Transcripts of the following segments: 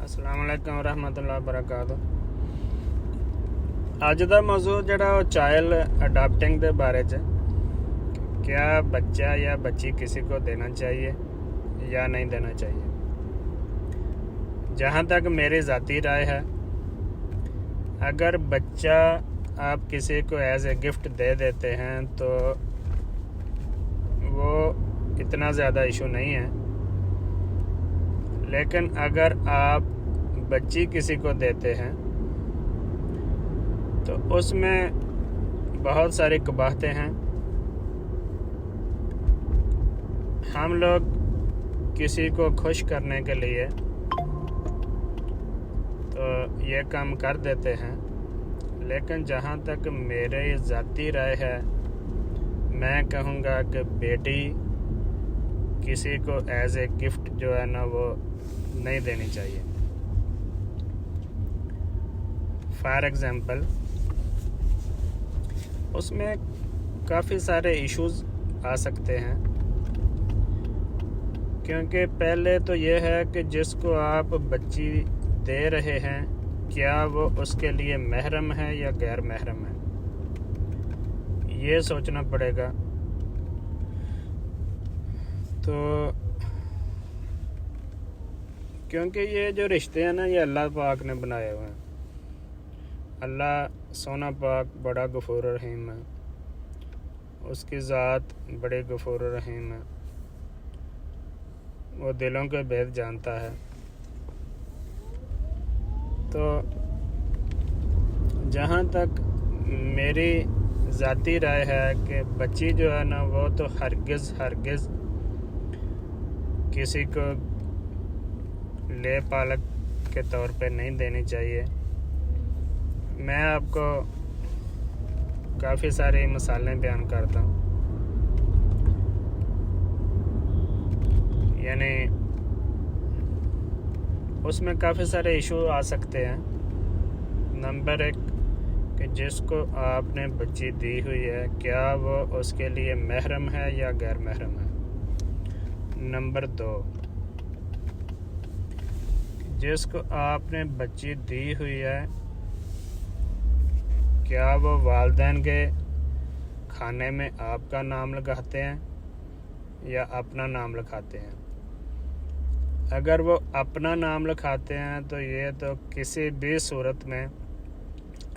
अस्सलाम वालेकुम रहमतुल्लाहि वबरकातुहू। अज का मौजू जड़ा चाइल्ड अडाप्टिंग के बारे च, क्या बच्चा या बच्ची किसी को देना चाहिए या नहीं देना चाहिए। जहाँ तक मेरी ज़ाती राय है, अगर बच्चा आप किसी को एज ए गिफ्ट दे देते हैं तो वो इतना ज़्यादा इशू नहीं है, लेकिन अगर आप बच्ची किसी को देते हैं तो उसमें बहुत सारी कबाहतें हैं। हम लोग किसी को खुश करने के लिए तो ये काम कर देते हैं, लेकिन जहाँ तक मेरे ज़ाती राय है, मैं कहूँगा कि बेटी किसी को एज ए गिफ्ट जो है ना वो नहीं देनी चाहिए। फॉर एग्ज़ाम्पल, उसमें काफ़ी सारे इश्यूज़ आ सकते हैं, क्योंकि पहले तो ये है कि जिसको आप बच्ची दे रहे हैं, क्या वो उसके लिए महरम है या गैर महरम है, ये सोचना पड़ेगा। तो क्योंकि ये जो रिश्ते हैं ना, ये अल्लाह पाक ने बनाए हुए हैं। अल्लाह सोना पाक बड़ा गफूर रहीम है, उसकी ज़ात बड़े गफूर रहीम है, वो दिलों के भेद जानता है। तो जहाँ तक मेरी ज़ाती राय है कि बच्ची जो है ना वो तो हरगिज़ किसी को ले पालक के तौर पे नहीं देनी चाहिए। मैं आपको काफ़ी सारी मिसालें बयान करता हूँ। यानी उसमें काफ़ी सारे इशू आ सकते हैं। नंबर 1 कि जिसको आपने बच्ची दी हुई है, क्या वो उसके लिए महरम है या गैर महरम है। नंबर 2, जिसको आपने बच्ची दी हुई है, क्या वो वालिदैन के खाने में आपका नाम लगाते हैं या अपना नाम लिखाते हैं। अगर वो अपना नाम लिखाते हैं तो ये तो किसी भी सूरत में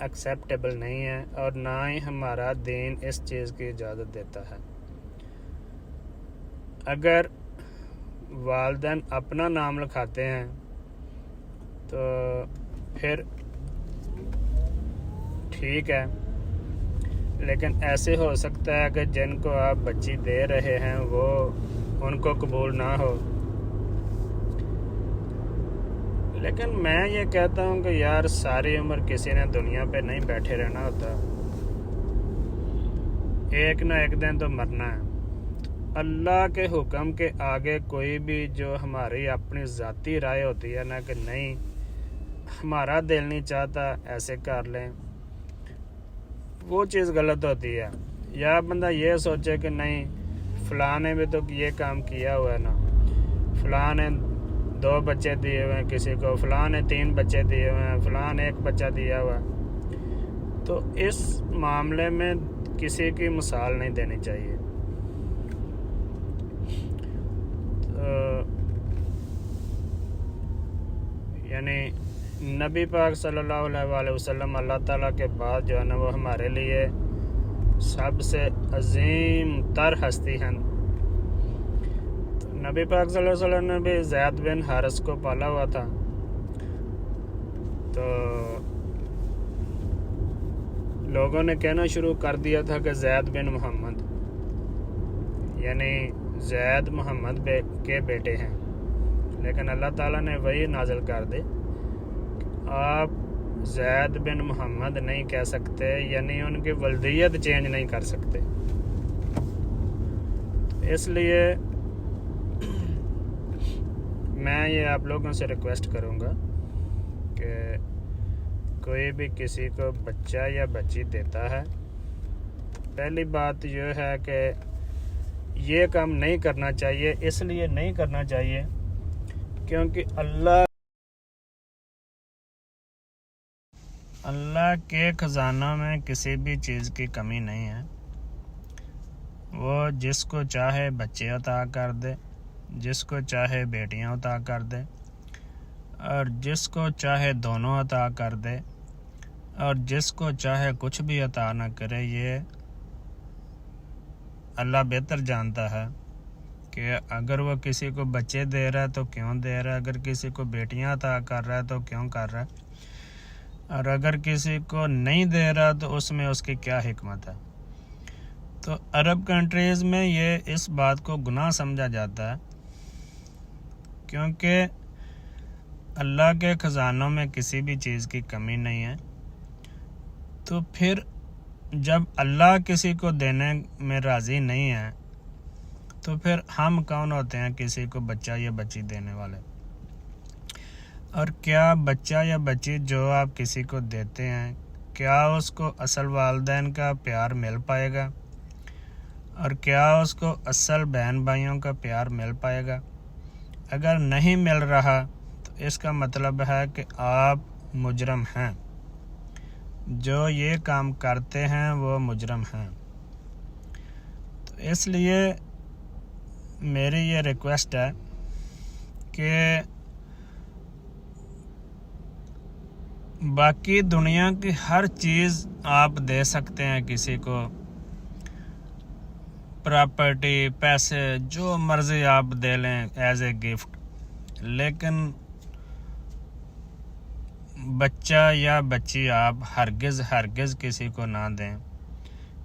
एक्सेप्टेबल नहीं है, और ना ही हमारा दीन इस चीज़ की इजाज़त देता है। अगर वालिदैन अपना नाम लिखाते हैं तो फिर ठीक है, लेकिन ऐसे हो सकता है कि जिनको आप बच्ची दे रहे हैं वो उनको कबूल ना हो। लेकिन मैं ये कहता हूँ कि यार, सारी उम्र किसी ने दुनिया पे नहीं बैठे रहना होता, एक ना एक दिन तो मरना है। अल्लाह के हुक्म के आगे कोई भी जो हमारी अपनी ज़ाती राय होती है ना कि नहीं, हमारा दिल नहीं चाहता ऐसे कर लें, वो चीज़ गलत होती है। या बंदा ये सोचे कि नहीं, फ़लाँ ने भी तो ये काम किया हुआ है ना, फ़लाँ ने 2 बच्चे दिए हुए हैं किसी को, फ़लाँ ने 3 बच्चे दिए हुए हैं, फ़लाँ ने 1 बच्चा दिया हुआ है। तो इस मामले में किसी की मिसाल नहीं देनी चाहिए। यानी नबी पाक सल्लल्लाहु अलैहि वसल्लम अल्लाह ताला के बाद जो है ना वो हमारे लिए सबसे अजीम तर हस्ती हैं। तो नबी पाक सल्लल्लाहु अलैहि वसल्लम ने भी ज़ैद बिन हारिस को पाला हुआ था। तो लोगों ने कहना शुरू कर दिया था कि ज़ैद बिन मोहम्मद, यानी ज़ैद मोहम्मद के बेटे हैं, लेकिन अल्लाह ताला ने वही नाज़िल कर दे, आप ज़ैद बिन मोहम्मद नहीं कह सकते, यानी उनकी वल्दियत चेंज नहीं कर सकते। इसलिए मैं ये आप लोगों से रिक्वेस्ट करूँगा कि कोई भी किसी को बच्चा या बच्ची देता है, पहली बात यह है कि ये काम नहीं करना चाहिए। इसलिए नहीं करना चाहिए क्योंकि अल्लाह अल्लाह के ख़जानों में किसी भी चीज़ की कमी नहीं है। वो जिसको चाहे बच्चे अता कर दे, जिसको चाहे बेटियां अता कर दे, और जिसको चाहे दोनों अता कर दे, और जिसको चाहे कुछ भी अता न करे। ये अल्लाह बेहतर जानता है कि अगर वो किसी को बच्चे दे रहा है तो क्यों दे रहा है, अगर किसी को बेटियां अता कर रहा है तो क्यों कर रहा है, और अगर किसी को नहीं दे रहा तो उसमें उसकी क्या हिकमत है। तो अरब कंट्रीज़ में ये इस बात को गुनाह समझा जाता है, क्योंकि अल्लाह के ख़जानों में किसी भी चीज़ की कमी नहीं है। तो फिर जब अल्लाह किसी को देने में राज़ी नहीं है तो फिर हम कौन होते हैं किसी को बच्चा या बच्ची देने वाले। और क्या बच्चा या बच्ची जो आप किसी को देते हैं, क्या उसको असल वालिदैन का प्यार मिल पाएगा, और क्या उसको असल बहन भाइयों का प्यार मिल पाएगा। अगर नहीं मिल रहा तो इसका मतलब है कि आप मुजरम हैं। जो ये काम करते हैं वो मुजरम हैं। तो इसलिए मेरी ये रिक्वेस्ट है कि बाकी दुनिया की हर चीज़ आप दे सकते हैं किसी को, प्रॉपर्टी, पैसे, जो मर्ज़ी आप दे लें एज ए गिफ्ट, लेकिन बच्चा या बच्ची आप हरगिज़ किसी को ना दें।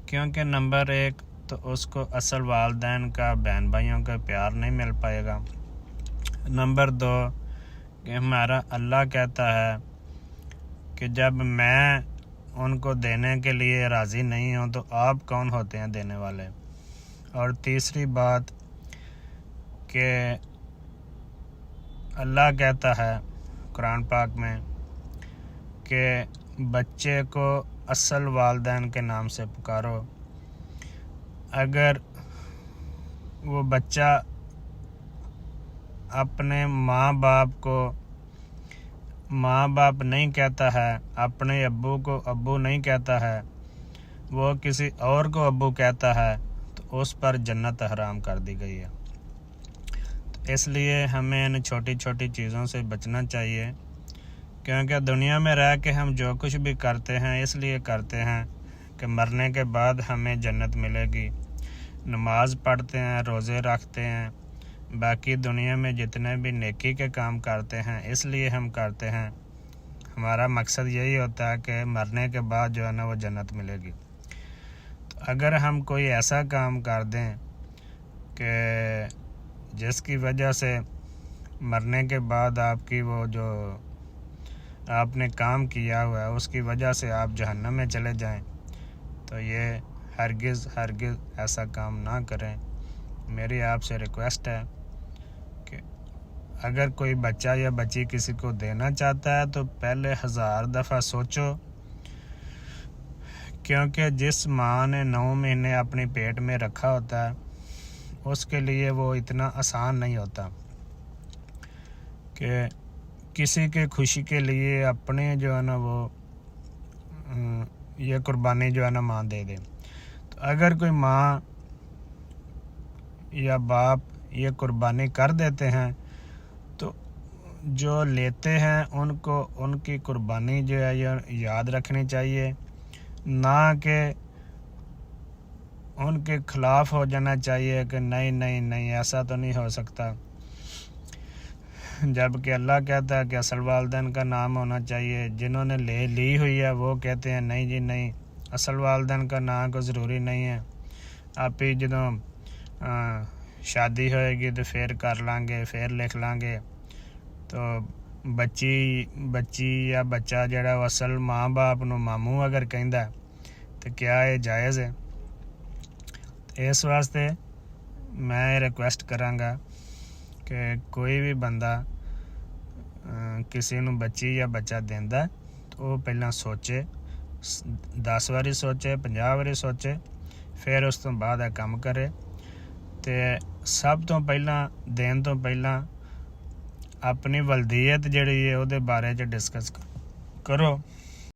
क्योंकि नंबर एक तो उसको असल वालिदैन का, बहन भाइयों का प्यार नहीं मिल पाएगा। नंबर दो कि हमारा अल्लाह कहता है कि जब मैं उनको देने के लिए राज़ी नहीं हूँ तो आप कौन होते हैं देने वाले। और तीसरी बात कि अल्लाह कहता है कुरान पाक में कि बच्चे को असल वालिदैन के नाम से पुकारो। अगर वो बच्चा अपने माँ बाप नहीं कहता है, अपने अब्बू को अब्बू नहीं कहता है, वो किसी और को अब्बू कहता है, तो उस पर जन्नत हराम कर दी गई है। तो इसलिए हमें इन छोटी छोटी चीज़ों से बचना चाहिए, क्योंकि दुनिया में रह के हम जो कुछ भी करते हैं इसलिए करते हैं कि मरने के बाद हमें जन्नत मिलेगी। नमाज़ पढ़ते हैं, रोज़े रखते हैं, बाकी दुनिया में जितने भी नेकी के काम करते हैं इसलिए हम करते हैं। हमारा मकसद यही होता है कि मरने के बाद जो है ना वो जन्नत मिलेगी। तो अगर हम कोई ऐसा काम कर दें कि जिसकी वजह से मरने के बाद आपकी वो जो आपने काम किया हुआ है उसकी वजह से आप जहन्नम में चले जाएं, तो ये हरगिज़ ऐसा काम ना करें। मेरी आपसे रिक्वेस्ट है कि अगर कोई बच्चा या बच्ची किसी को देना चाहता है तो पहले 1000 दफ़ा सोचो, क्योंकि जिस माँ ने 9 महीने अपने पेट में रखा होता है उसके लिए वो इतना आसान नहीं होता कि किसी के खुशी के लिए अपने जो है ना वो ये कुर्बानी जो है ना माँ दे दे। तो अगर कोई माँ या बाप ये कुर्बानी कर देते हैं तो जो लेते हैं उनको उनकी कुर्बानी जो है ये याद रखनी चाहिए, ना कि उनके ख़िलाफ़ हो जाना चाहिए कि नहीं ऐसा तो नहीं हो सकता। जबकि अल्लाह कहता है कि असल वालिदैन का नाम होना चाहिए। जिन्होंने ली हुई है वो कहते हैं नहीं जी नहीं, असल वालिदैन का नाम को ज़रूरी नहीं है, आप ही ਜਦੋਂ शादी होएगी तो फिर कर लांगे, फिर लिख लांगे। तो बच्ची या बच्चा ਜਿਹੜਾ असल माँ बाप ਨੂੰ मामू अगर ਕਹਿੰਦਾ तो क्या ये जायज़ है। इस वास्ते मैं रिक्वेस्ट करांगा कि कोई भी बंदा किसी ਨੂੰ बच्ची या बच्चा देंदा तो वो पहला सोचे, 10 वारी सोचे, 50 वारी सोचे, फिर उस तो बाद ਇਹ ਕੰਮ करे। तो सब तो पहला देन तो पहला अपनी वल्दीयत जिहड़ी है ਉਹਦੇ बारे च डिस्कस करो।